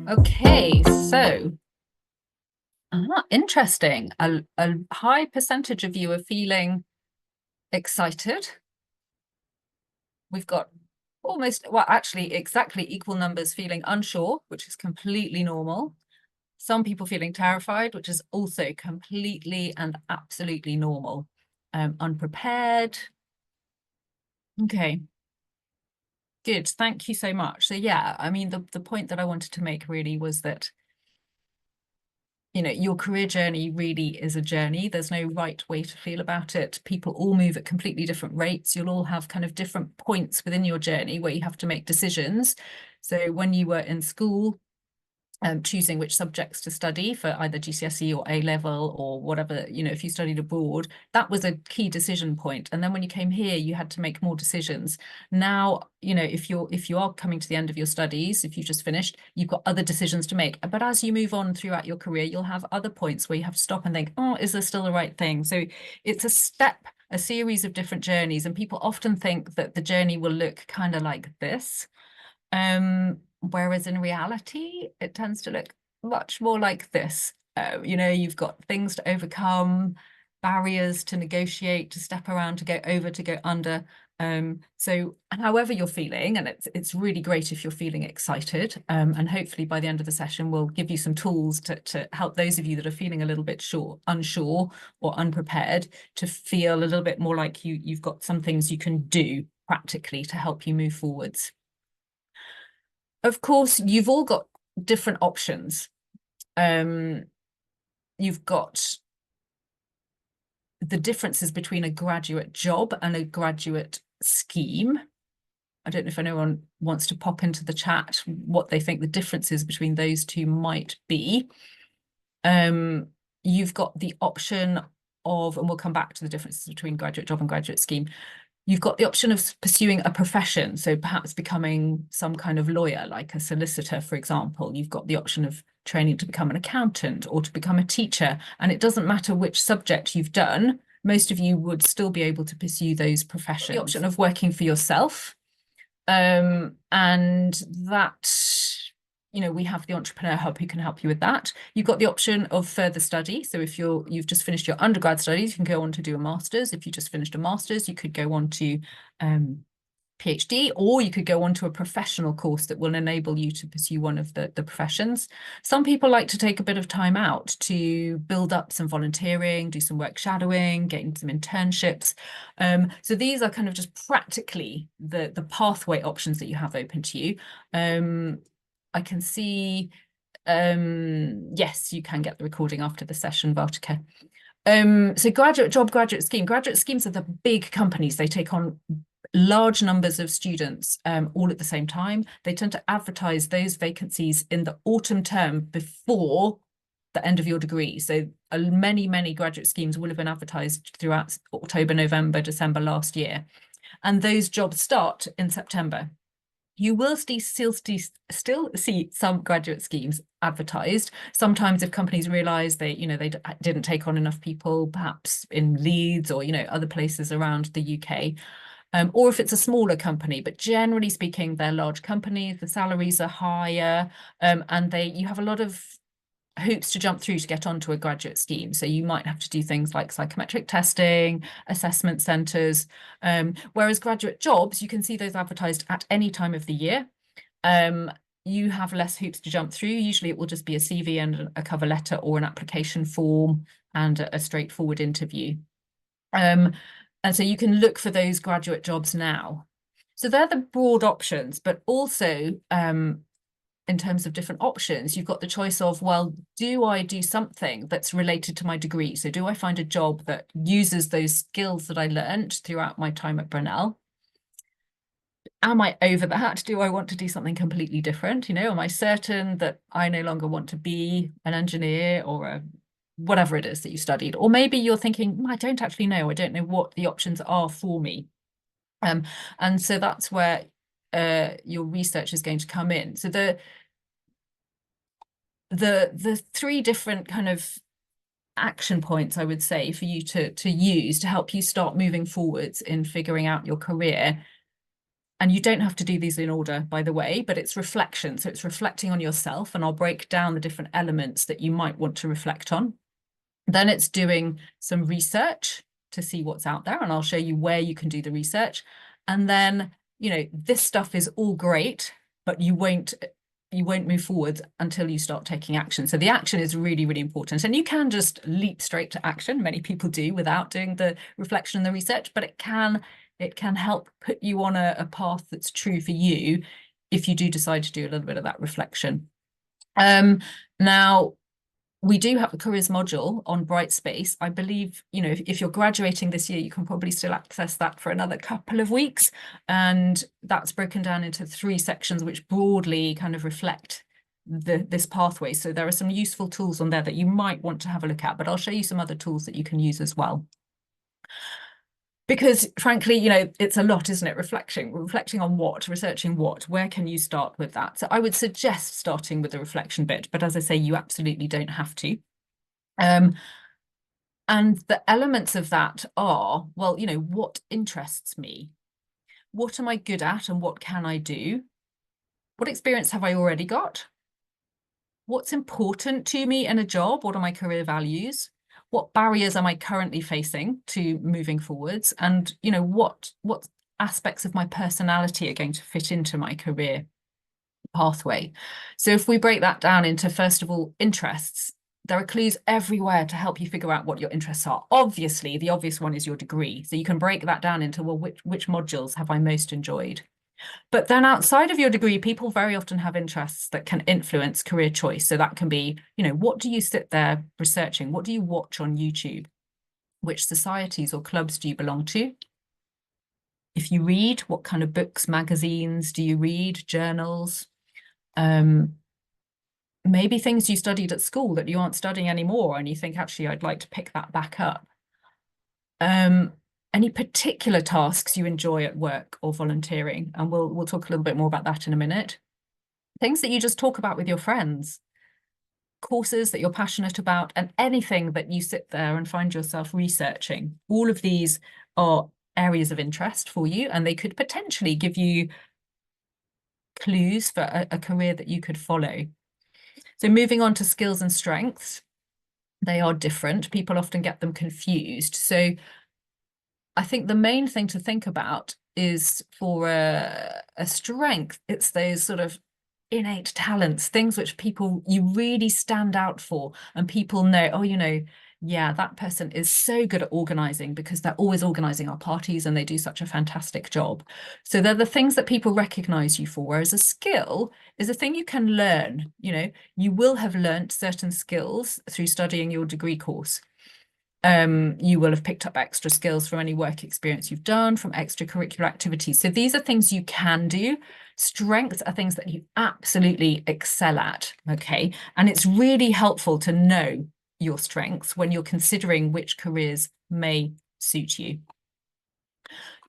Okay, so interesting. A high percentage of you are feeling excited. We've got well, actually exactly equal numbers feeling unsure, which is completely normal. Some people feeling terrified, which is also completely and absolutely normal. Unprepared. Okay, good. Thank you so much. So yeah, I mean, the point that I wanted to make really was that your career journey really is a journey. There's no right way to feel about it. People all move at completely different rates. You'll all have kind of different points within your journey where you have to make decisions. So when you were in school, choosing which subjects to study for either GCSE or A level or whatever, if you studied abroad, that was a key decision point. And then when you came here, you had to make more decisions. Now, if you are coming to the end of your studies, if you've just finished, you've got other decisions to make. But as you move on throughout your career, you'll have other points where you have to stop and think, oh, is this still the right thing? So it's a series of different journeys, and people often think that the journey will look kind of like this. Whereas in reality, it tends to look much more like this. You've got things to overcome, barriers to negotiate, to step around, to go over, to go under. So however you're feeling, and it's really great if you're feeling excited, and hopefully by the end of the session, we'll give you some tools to help those of you that are feeling a little bit unsure or unprepared to feel a little bit more like you've got some things you can do practically to help you move forwards. Of course, you've all got different options. You've got the differences between a graduate job and a graduate scheme. I don't know if anyone wants to pop into the chat what they think the differences between those two might be. You've got the option of, and we'll come back to the differences between graduate job and graduate scheme. You've got the option of pursuing a profession, so perhaps becoming some kind of lawyer, like a solicitor, for example. You've got the option of training to become an accountant or to become a teacher, and it doesn't matter which subject you've done, most of you would still be able to pursue those professions. The option of working for yourself, and that we have the Entrepreneur Hub who can help you with that. You've got the option of further study. So if you've just finished your undergrad studies, you can go on to do a master's. If you just finished a master's, you could go on to PhD, or you could go on to a professional course that will enable you to pursue one of the professions. Some people like to take a bit of time out to build up some volunteering, do some work shadowing, getting some internships. So these are kind of just practically the pathway options that you have open to you. I can see, yes, you can get the recording after the session, Vartika. So graduate job, graduate scheme. Graduate schemes are the big companies. They take on large numbers of students all at the same time. They tend to advertise those vacancies in the autumn term before the end of your degree. So many graduate schemes will have been advertised throughout October, November, December last year. And those jobs start in September. You will still see some graduate schemes advertised. Sometimes if companies realise they didn't take on enough people, perhaps in Leeds or other places around the UK, or if it's a smaller company. But generally speaking, they're large companies. The salaries are higher, and you have a lot of hoops to jump through to get onto a graduate scheme. So you might have to do things like psychometric testing, assessment centres, whereas graduate jobs, you can see those advertised at any time of the year. You have less hoops to jump through. Usually it will just be a CV and a cover letter or an application form and a straightforward interview. And so you can look for those graduate jobs now. So they're the broad options, but also in terms of different options, you've got the choice of, well, do I do something that's related to my degree? So do I find a job that uses those skills that I learned throughout my time at Brunel? Am I over that? Do I want to do something completely different? Am I certain that I no longer want to be an engineer or whatever it is that you studied? Or maybe you're thinking, I don't actually know. I don't know what the options are for me. And so that's where your research is going to come in. So the three different kind of action points I would say for you to use to help you start moving forwards in figuring out your career And you don't have to do these in order, by the way, but it's reflection. So it's reflecting on yourself, and I'll break down the different elements that you might want to reflect on. Then it's doing some research to see what's out there, and I'll show you where you can do the research. And then, this stuff is all great, but you won't move forward until you start taking action. So the action is really, really important. And you can just leap straight to action. Many people do without doing the reflection and the research, but it can help put you on a path that's true for you if you do decide to do a little bit of that reflection. Now, we do have a careers module on Brightspace. I believe, if you're graduating this year, you can probably still access that for another couple of weeks. And that's broken down into 3 sections, which broadly kind of reflect this pathway. So there are some useful tools on there that you might want to have a look at, but I'll show you some other tools that you can use as well. Because frankly, it's a lot, isn't it? Reflecting on what, researching what, where can you start with that? So I would suggest starting with the reflection bit, but as I say, you absolutely don't have to. And the elements of that are, well, what interests me? What am I good at and what can I do? What experience have I already got? What's important to me in a job? What are my career values? What barriers am I currently facing to moving forwards? And, what aspects of my personality are going to fit into my career pathway? So if we break that down into, first of all, interests, there are clues everywhere to help you figure out what your interests are. Obviously, the obvious one is your degree. So you can break that down into, well, which modules have I most enjoyed? But then outside of your degree, people very often have interests that can influence career choice. So that can be, what do you sit there researching? What do you watch on YouTube? Which societies or clubs do you belong to? If you read, what kind of books, magazines do you read, journals? Maybe things you studied at school that you aren't studying anymore, and you think, actually, I'd like to pick that back up. Any particular tasks you enjoy at work or volunteering, and we'll talk a little bit more about that in a minute. Things that you just talk about with your friends, courses that you're passionate about, and anything that you sit there and find yourself researching. All of these are areas of interest for you, and they could potentially give you clues for a career that you could follow. So moving on to skills and strengths, they are different. People often get them confused. So I think the main thing to think about is, for a strength, it's those sort of innate talents, things which you really stand out for, and people know, oh, yeah, that person is so good at organizing because they're always organizing our parties and they do such a fantastic job. So they're the things that people recognize you for, whereas a skill is a thing you can learn. You will have learnt certain skills through studying your degree course. You will have picked up extra skills from any work experience you've done, from extracurricular activities. So these are things you can do. Strengths are things that you absolutely excel at, okay? And it's really helpful to know your strengths when you're considering which careers may suit you.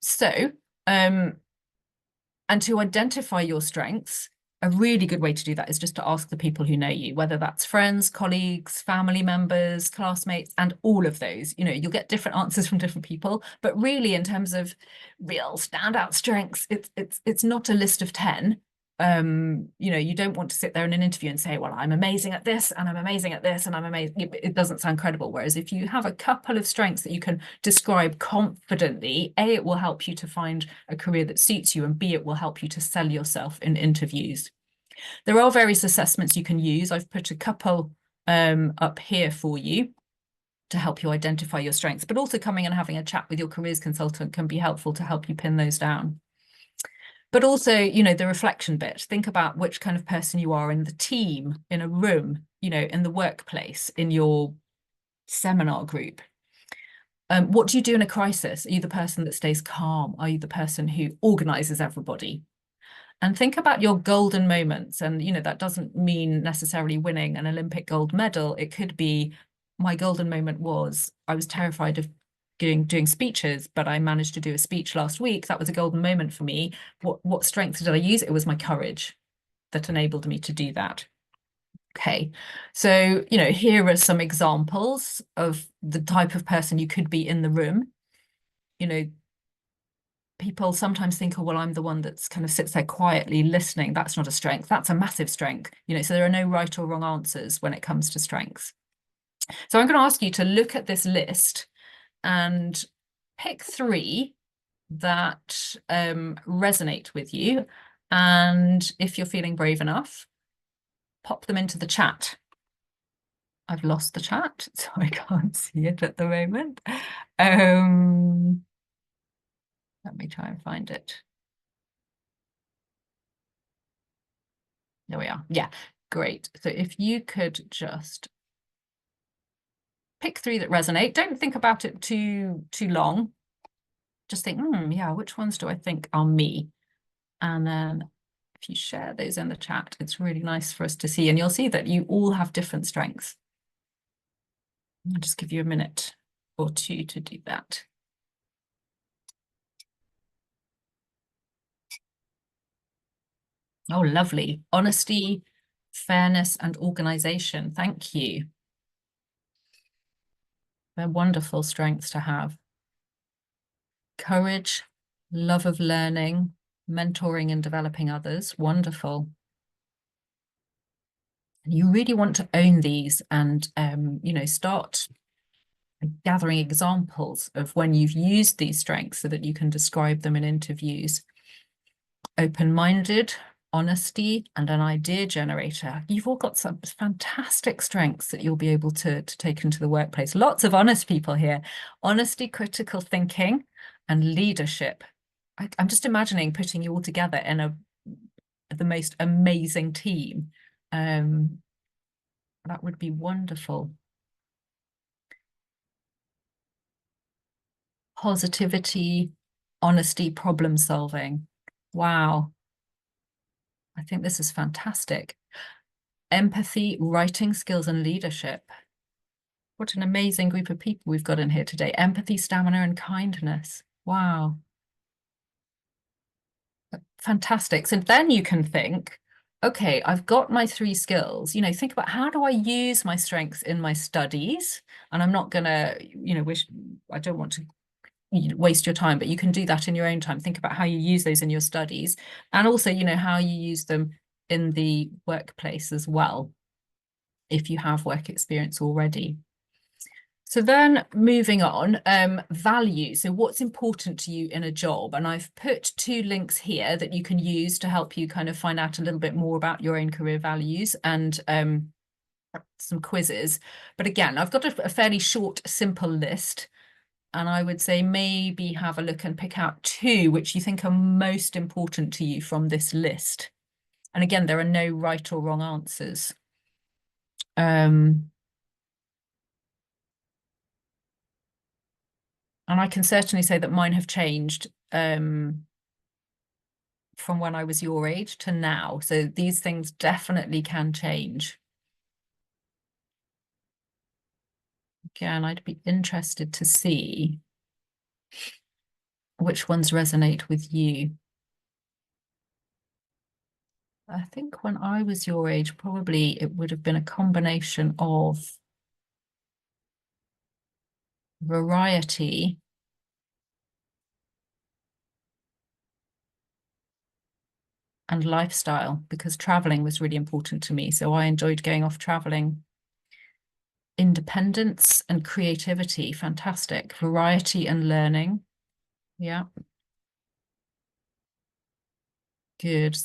So, and to identify your strengths, a really good way to do that is just to ask the people who know you, whether that's friends, colleagues, family members, classmates, and all of those. You'll get different answers from different people, but really, in terms of real standout strengths, it's not a list of 10. You don't want to sit there in an interview and say, well, I'm amazing at this, and I'm amazing at this, and I'm amazing. It doesn't sound credible. Whereas if you have a couple of strengths that you can describe confidently, A, it will help you to find a career that suits you, and B, it will help you to sell yourself in interviews. There are various assessments you can use. I've put a couple up here for you to help you identify your strengths, but also coming and having a chat with your careers consultant can be helpful to help you pin those down. But also, the reflection bit. Think about which kind of person you are in the team, in a room, in the workplace, in your seminar group. What do you do in a crisis? Are you the person that stays calm? Are you the person who organizes everybody? And think about your golden moments. And, that doesn't mean necessarily winning an Olympic gold medal. It could be, my golden moment was, I was terrified of doing speeches, but I managed to do a speech last week. That was a golden moment for me. What strength did I use? It was my courage that enabled me to do that. Okay, so, here are some examples of the type of person you could be in the room. people sometimes think, oh, well, I'm the one that's kind of sits there quietly listening. That's not a strength. That's a massive strength. So there are no right or wrong answers when it comes to strengths. So I'm going to ask you to look at this list and pick three that resonate with you. And if you're feeling brave enough, pop them into the chat. I've lost the chat, so I can't see it at the moment. Let me try and find it. There we are. Yeah, great. So if you could just pick three that resonate, don't think about it too long. Just think, yeah, which ones do I think are me? And then if you share those in the chat, it's really nice for us to see. And you'll see that you all have different strengths. I'll just give you a minute or two to do that. Oh, lovely. Honesty, fairness, and organization. Thank you. They're wonderful strengths to have. Courage, love of learning, mentoring and developing others. Wonderful. You really want to own these and, start gathering examples of when you've used these strengths so that you can describe them in interviews. Open-minded, honesty, and an idea generator. You've all got some fantastic strengths that you'll be able to take into the workplace. Lots of honest people here. Honesty, critical thinking, and leadership. I'm just imagining putting you all together in the most amazing team. That would be wonderful. Positivity, honesty, problem solving. Wow. I think this is fantastic. Empathy, writing skills, and leadership. What an amazing group of people we've got in here today. Empathy, stamina, and kindness. Wow. Fantastic. So then you can think, okay, I've got my three skills. Think about, how do I use my strengths in my studies? And I'm not going to, I don't want to waste your time, but you can do that in your own time. Think about how you use those in your studies, and also, how you use them in the workplace as well, if you have work experience already. So then moving on, value. So what's important to you in a job? And I've put two links here that you can use to help you kind of find out a little bit more about your own career values, and some quizzes. But again, I've got a fairly short, simple list. And I would say maybe have a look and pick out two which you think are most important to you from this list. And again, there are no right or wrong answers. And I can certainly say that mine have changed from when I was your age to now. So these things definitely can change. Again, I'd be interested to see which ones resonate with you. I think when I was your age, probably it would have been a combination of variety and lifestyle, because traveling was really important to me. So I enjoyed going off traveling. Independence and creativity, fantastic. Variety and learning. Yeah. Good.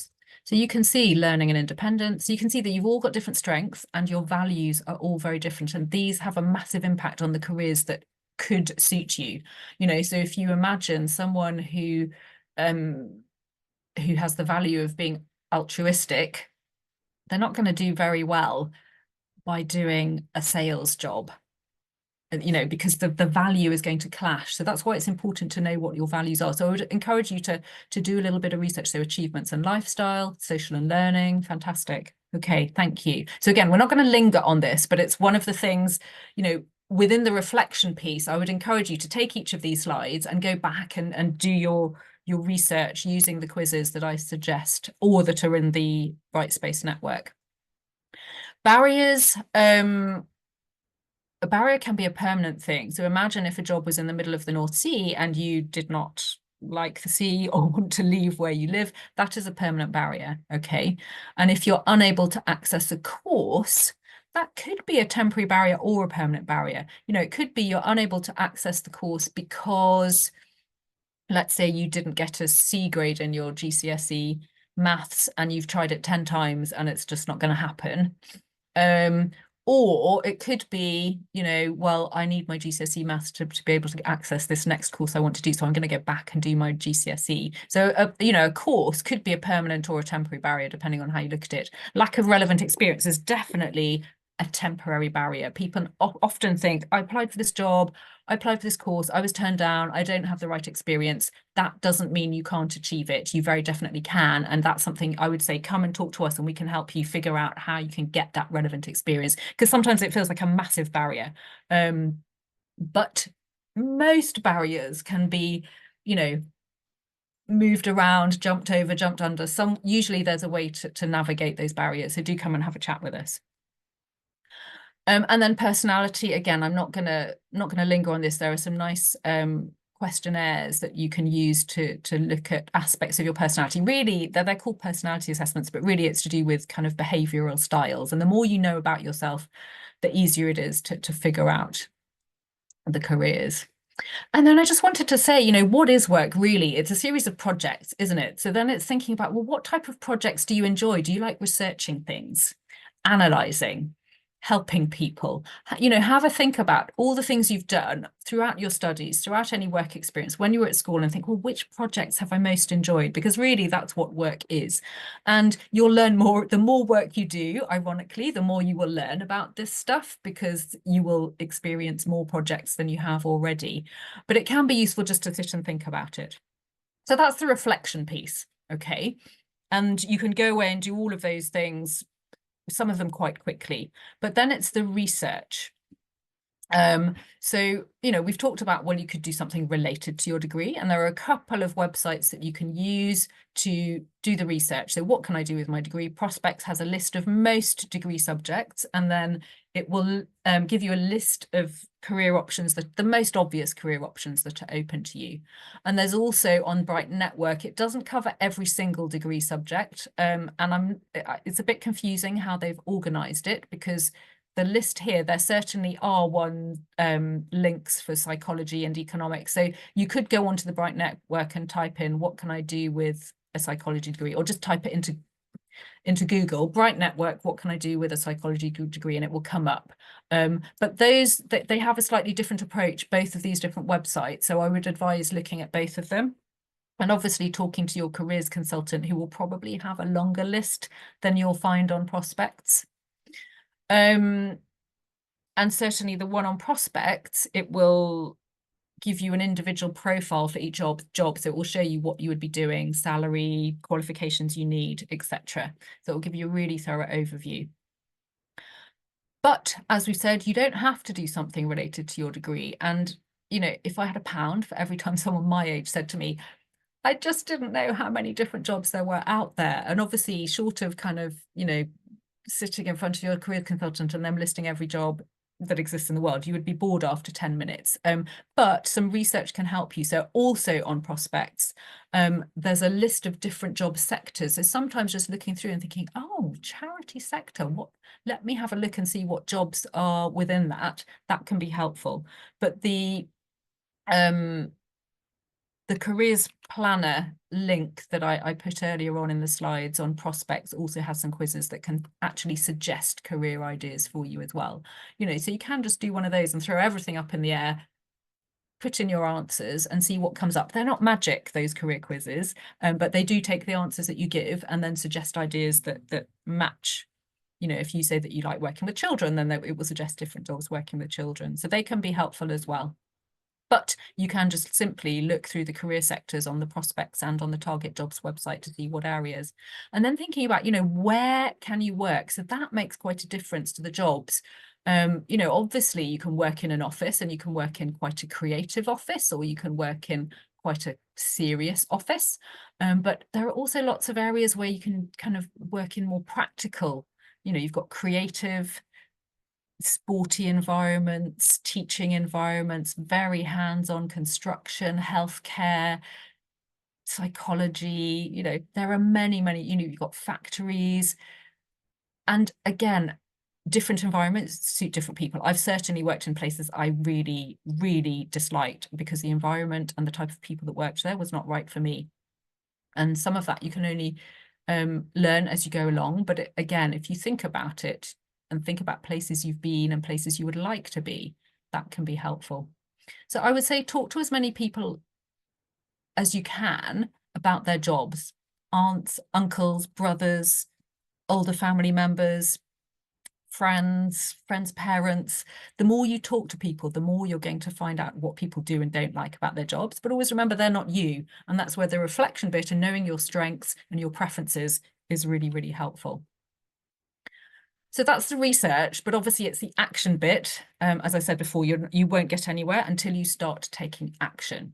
So you can see learning and independence. You can see that you've all got different strengths and your values are all very different. And these have a massive impact on the careers that could suit you. So if you imagine someone who has the value of being altruistic, they're not going to do very well by doing a sales job, because the value is going to clash. So that's why it's important to know what your values are. So I would encourage you to do a little bit of research. So achievements and lifestyle, social and learning, fantastic. Okay, thank you. So again, we're not going to linger on this, but it's one of the things, within the reflection piece, I would encourage you to take each of these slides and go back and do your research using the quizzes that I suggest or that are in the Brightspace network. Barriers, a barrier can be a permanent thing. So imagine if a job was in the middle of the North Sea and you did not like the sea or want to leave where you live, that is a permanent barrier, okay? And if you're unable to access a course, that could be a temporary barrier or a permanent barrier. You know, it could be you're unable to access the course because, let's say, you didn't get a C grade in your GCSE maths and you've tried it 10 times and it's just not going to happen. Or it could be, you know, well, I need my GCSE maths to be able to access this next course I want to do, so I'm going to go back and do my GCSE. So, you know, a course could be a permanent or a temporary barrier, depending on how you look at it. Lack of relevant experience is definitely a temporary barrier. People often think, I applied for this job, I applied for this course, I was turned down, I don't have the right experience. That doesn't mean you can't achieve it. You very definitely can. And that's something I would say, come and talk to us and we can help you figure out how you can get that relevant experience. Because sometimes it feels like a massive barrier. But most barriers can be, you know, moved around, jumped over, jumped under. Usually there's a way to navigate those barriers. So do come and have a chat with us. And then personality, again, I'm not gonna linger on this. There are some nice questionnaires that you can use to look at aspects of your personality. Really, they're called personality assessments, but really it's to do with kind of behavioral styles. And the more you know about yourself, the easier it is to figure out the careers. And then I just wanted to say, you know, what is work really? It's a series of projects, isn't it? So then it's thinking about, well, what type of projects do you enjoy? Do you like researching things, analysing, helping people? You know, have a think about all the things you've done throughout your studies, throughout any work experience when you were at school, and think, well, which projects have I most enjoyed? Because really that's what work is. And you'll learn more, the more work you do, ironically, the more you will learn about this stuff, because you will experience more projects than you have already. But it can be useful just to sit and think about it. So that's the reflection piece, okay? And you can go away and do all of those things, some of them quite quickly, but then it's the research. So, you know, we've talked about, well, you could do something related to your degree, and there are a couple of websites that you can use to do the research. So what can I do with my degree? Prospects has a list of most degree subjects, and then it will give you a list of career options, the most obvious career options that are open to you. And there's also on Bright Network, it doesn't cover every single degree subject. And it's a bit confusing how they've organized it, because the list here, there certainly are links for psychology and economics. So you could go onto the Bright Network and type in, what can I do with a psychology degree? Or just type it into Google, Bright Network, what can I do with a psychology degree? And it will come up. But they have a slightly different approach, both of these different websites. So I would advise looking at both of them. And obviously talking to your careers consultant, who will probably have a longer list than you'll find on Prospects. And certainly the one on Prospects, it will give you an individual profile for each job. So it will show you what you would be doing, salary, qualifications you need, etc. So it will give you a really thorough overview. But as we said, you don't have to do something related to your degree. And, you know, if I had £1 for every time someone my age said to me, I just didn't know how many different jobs there were out there. And obviously, short of kind of, you know, sitting in front of your career consultant and them listing every job that exists in the world, you would be bored after 10 minutes. But some research can help you. So also on Prospects, there's a list of different job sectors. So sometimes just looking through and thinking, oh, charity sector, let me have a look and see what jobs are within that. That can be helpful. But the careers planner link that I put earlier on in the slides on Prospects also has some quizzes that can actually suggest career ideas for you as well. You know, so you can just do one of those and throw everything up in the air, put in your answers and see what comes up. They're not magic, those career quizzes, but they do take the answers that you give and then suggest ideas that match. You know, if you say that you like working with children, then it will suggest different jobs working with children. So they can be helpful as well. But you can just simply look through the career sectors on the Prospects and on the Target Jobs website to see what areas. And then thinking about, you know, where can you work? So that makes quite a difference to the jobs. You know, obviously you can work in an office and you can work in quite a creative office, or you can work in quite a serious office. But there are also lots of areas where you can kind of work in more practical, you know, you've got creative, sporty environments, teaching environments, very hands-on construction, healthcare, psychology, you know, there are many, you know, you've got factories. And again, different environments suit different people. I've certainly worked in places I really, really disliked because the environment and the type of people that worked there was not right for me. And some of that you can only learn as you go along. But again, if you think about it and think about places you've been and places you would like to be, that can be helpful. So I would say talk to as many people as you can about their jobs, aunts, uncles, brothers, older family members, friends, parents. The more you talk to people, the more you're going to find out what people do and don't like about their jobs. But always remember, they're not you. And that's where the reflection bit and knowing your strengths and your preferences is really, really helpful. So that's the research, but obviously it's the action bit. As I said before, you won't get anywhere until you start taking action.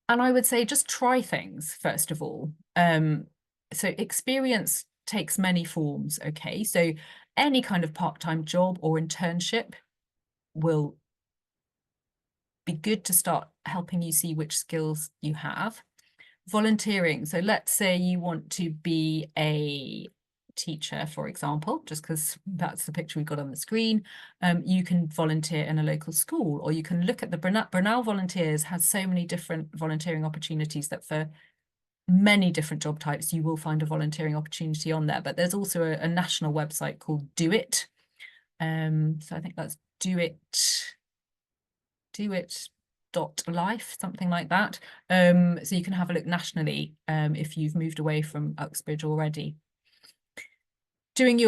And I would say just try things, first of all. So experience takes many forms, okay? So any kind of part-time job or internship will be good to start helping you see which skills you have. Volunteering. So let's say you want to be a teacher, for example, just because that's the picture we've got on the screen. You can volunteer in a local school, or you can look at the Brunel Volunteers has so many different volunteering opportunities that for many different job types, you will find a volunteering opportunity on there. But there's also a national website called Do It. So I think that's Do It life, something like that. So you can have a look nationally if you've moved away from Uxbridge already. Doing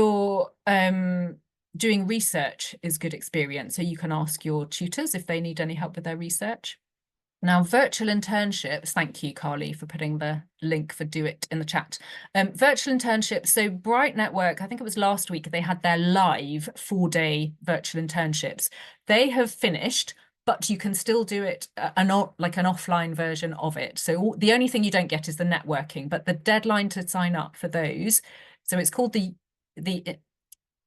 research is good experience. So you can ask your tutors if they need any help with their research. Now, virtual internships, thank you, Carly, for putting the link for Do It in the chat. Virtual internships, so Bright Network, I think it was last week, they had their live 4-day virtual internships. They have finished, but you can still do it, like an offline version of it. So the only thing you don't get is the networking, but the deadline to sign up for those, so it's called the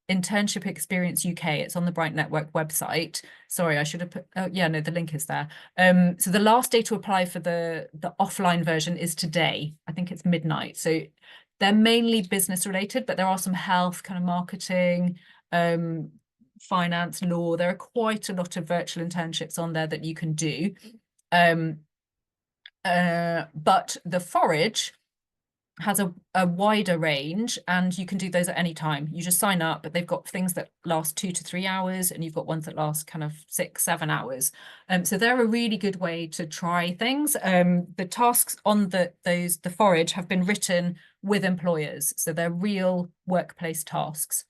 Internship Experience UK. It's on the Bright Network website. Sorry, I should have put, oh yeah, no, the link is there. So the last day to apply for the offline version is today. I think it's midnight. So they're mainly business related, but there are some health, kind of marketing, finance, law. There are quite a lot of virtual internships on there that you can do. But the Forage has a wider range, and you can do those at any time. You just sign up, but they've got things that last 2 to 3 hours, and you've got ones that last kind of 6, 7 hours. So they're a really good way to try things. The tasks on the Forage have been written with employers, so they're real workplace tasks.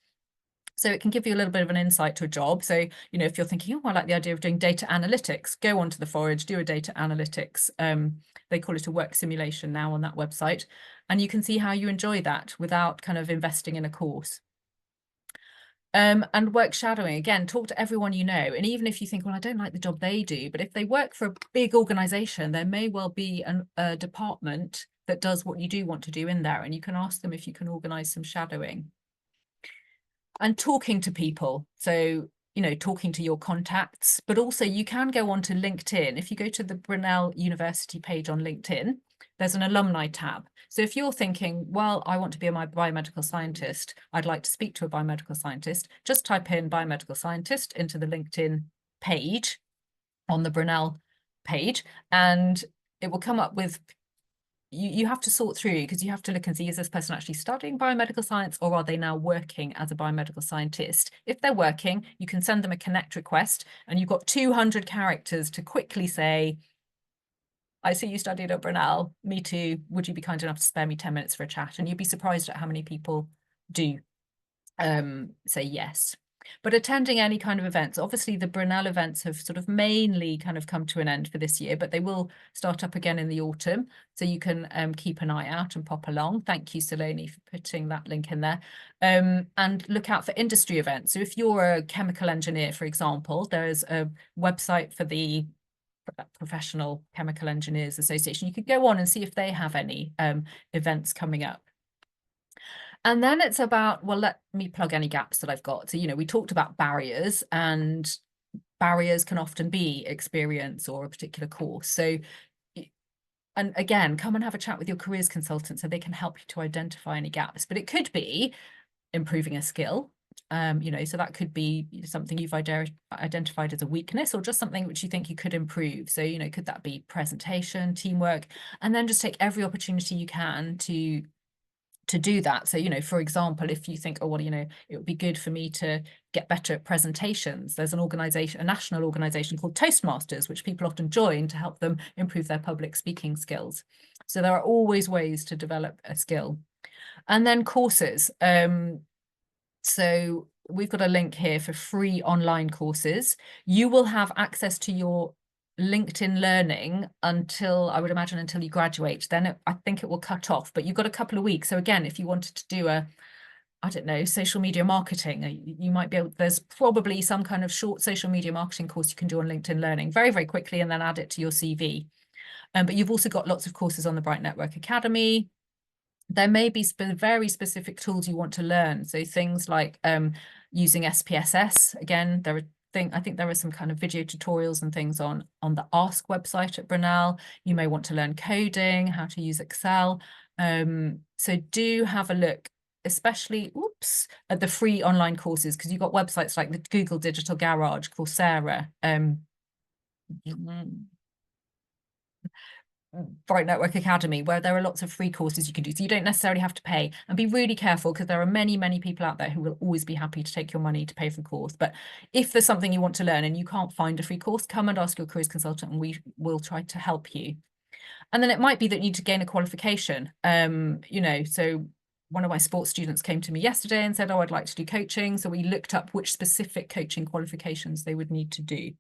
So it can give you a little bit of an insight to a job. So, you know, if you're thinking, oh, I like the idea of doing data analytics, go onto the Forage, do a data analytics. They call it a work simulation now on that website. And you can see how you enjoy that without kind of investing in a course. And work shadowing, again, talk to everyone you know. And even if you think, well, I don't like the job they do, but if they work for a big organization, there may well be a department that does what you do want to do in there. And you can ask them if you can organize some shadowing. And talking to people. So, you know, talking to your contacts, but also you can go on to LinkedIn. If you go to the Brunel University page on LinkedIn, there's an alumni tab. So if you're thinking, well, I want to be a biomedical scientist, I'd like to speak to a biomedical scientist, just type in biomedical scientist into the LinkedIn page on the Brunel page, and it will come up with you have to sort through, because you have to look and see, is this person actually studying biomedical science, or are they now working as a biomedical scientist? If they're working, you can send them a connect request, and you've got 200 characters to quickly say, I see you studied at Brunel, me too, would you be kind enough to spare me 10 minutes for a chat? And you'd be surprised at how many people do say yes. But attending any kind of events, obviously the Brunel events have sort of mainly kind of come to an end for this year, but they will start up again in the autumn. So you can keep an eye out and pop along. Thank you, Saloni, for putting that link in there. And look out for industry events. So if you're a chemical engineer, for example, there's a website for the Professional Chemical Engineers Association. You could go on and see if they have any events coming up. And then it's about, well, let me plug any gaps that I've got. So, you know, we talked about barriers, and barriers can often be experience or a particular course. So And again, come and have a chat with your careers consultant so they can help you to identify any gaps. But it could be improving a skill. So that could be something you've identified as a weakness, or just something which you think you could improve. So, could that be presentation, teamwork, and then just take every opportunity you can to do that. So, for example, if you think, oh, well, it would be good for me to get better at presentations, there's an organization, a national organization called Toastmasters, which people often join to help them improve their public speaking skills. So there are always ways to develop a skill. And then courses. So we've got a link here for free online courses. You will have access to your LinkedIn Learning until, I would imagine, until you graduate. Then I think it will cut off, but you've got a couple of weeks. So again, if you wanted to do I don't know, social media marketing, you might be able, there's probably some kind of short social media marketing course you can do on LinkedIn Learning very, very quickly, and then add it to your CV. But you've also got lots of courses on the Bright Network Academy. There may be very specific tools you want to learn. So things like using SPSS. Again, I think there are some kind of video tutorials and things on the Ask website at Brunel. You may want to learn coding, how to use Excel. So do have a look, especially at the free online courses, because you've got websites like the Google Digital Garage, Coursera, Bright Network Academy, where there are lots of free courses you can do. So you don't necessarily have to pay, and be really careful, because there are many, many people out there who will always be happy to take your money to pay for a course. But if there's something you want to learn and you can't find a free course, come and ask your careers consultant and we will try to help you. And then it might be that you need to gain a qualification. So one of my sports students came to me yesterday and said, oh, I'd like to do coaching. So we looked up which specific coaching qualifications they would need to do.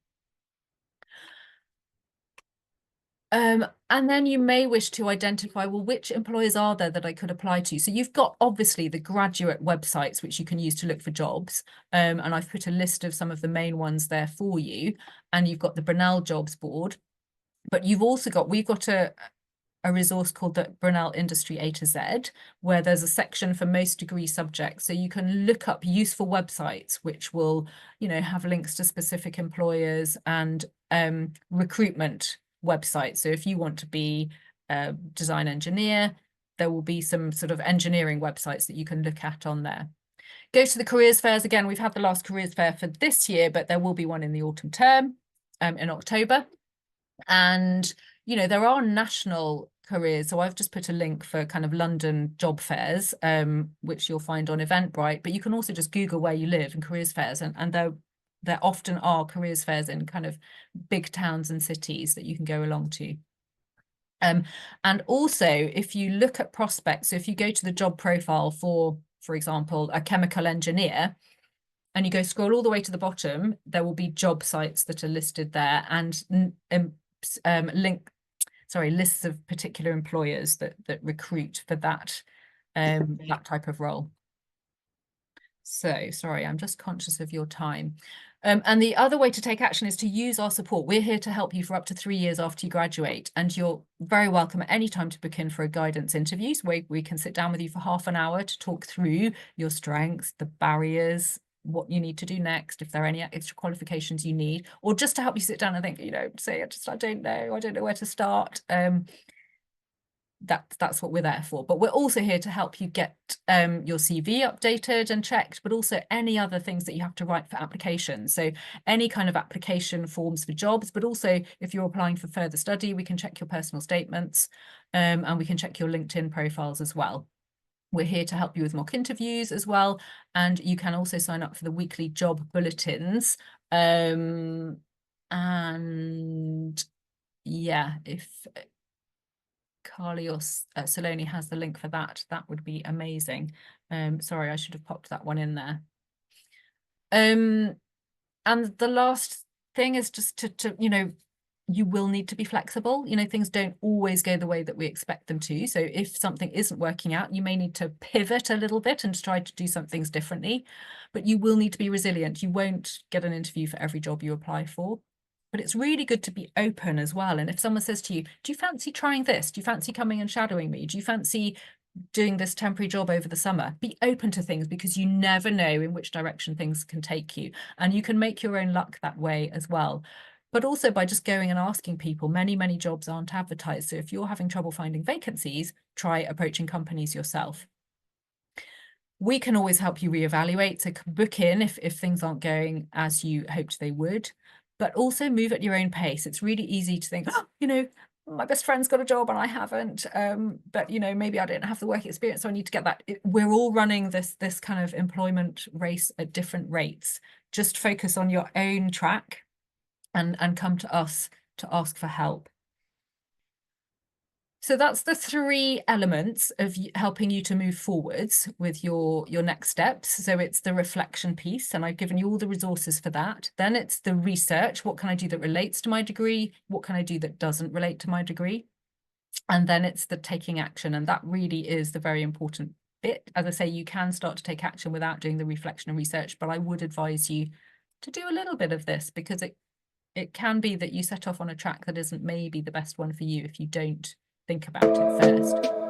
And then you may wish to identify, well, which employers are there that I could apply to? So you've got obviously the graduate websites, which you can use to look for jobs. And I've put a list of some of the main ones there for you. And you've got the Brunel jobs board, but you've also we've got a resource called the Brunel Industry A to Z, where there's a section for most degree subjects. So you can look up useful websites, which will, have links to specific employers and recruitment websites. So if you want to be a design engineer, there will be some sort of engineering websites that you can look at on there. Go to the careers fairs. Again, we've had the last careers fair for this year, but there will be one in the autumn term in October. And there are national careers. So I've just put a link for kind of London job fairs, which you'll find on Eventbrite, but you can also just Google where you live and careers fairs. And there often are careers fairs in kind of big towns and cities that you can go along to. And also, if you look at prospects, so if you go to the job profile for example, a chemical engineer, and you go scroll all the way to the bottom, there will be job sites that are listed there, and lists of particular employers that recruit for that that type of role. So sorry, I'm just conscious of your time. And the other way to take action is to use our support. We're here to help you for up to 3 years after you graduate, and you're very welcome at any time to book in for a guidance interview, where we can sit down with you for half an hour to talk through your strengths, the barriers, what you need to do next, if there are any extra qualifications you need, or just to help you sit down and think, say, I don't know where to start. That's what we're there for. But we're also here to help you get your CV updated and checked, but also any other things that you have to write for applications. So any kind of application forms for jobs, but also if you're applying for further study, we can check your personal statements, and we can check your LinkedIn profiles as well. We're here to help you with mock interviews as well. And you can also sign up for the weekly job bulletins. And yeah, if Carly or Saloni has the link for that, that would be amazing. Sorry, I should have popped that one in there. And the last thing is just to you will need to be flexible. Things don't always go the way that we expect them to. So if something isn't working out, you may need to pivot a little bit and try to do some things differently, but you will need to be resilient. You won't get an interview for every job you apply for, but it's really good to be open as well. And if someone says to you, do you fancy trying this? Do you fancy coming and shadowing me? Do you fancy doing this temporary job over the summer? Be open to things, because you never know in which direction things can take you, and you can make your own luck that way as well. but also by just going and asking people. Many jobs aren't advertised. So if you're having trouble finding vacancies, try approaching companies yourself. We can always help you reevaluate, so book in if things aren't going as you hoped they would, but also move at your own pace. It's really easy to think, oh, you know, my best friend's got a job and I haven't, but you know, maybe I don't have the work experience, so I need to get that. We're all running this kind of employment race at different rates. Just focus on your own track and come to us to ask for help. So that's the three elements of helping you to move forwards with your next steps. So it's the reflection piece, and I've given you all the resources for that. Then it's the research. What can I do that relates to my degree? What can I do that doesn't relate to my degree? And then it's the taking action. And that really is the very important bit. As I say, you can start to take action without doing the reflection and research, but I would advise you to do a little bit of this, because it can be that you set off on a track that isn't maybe the best one for you if you don't think about it first.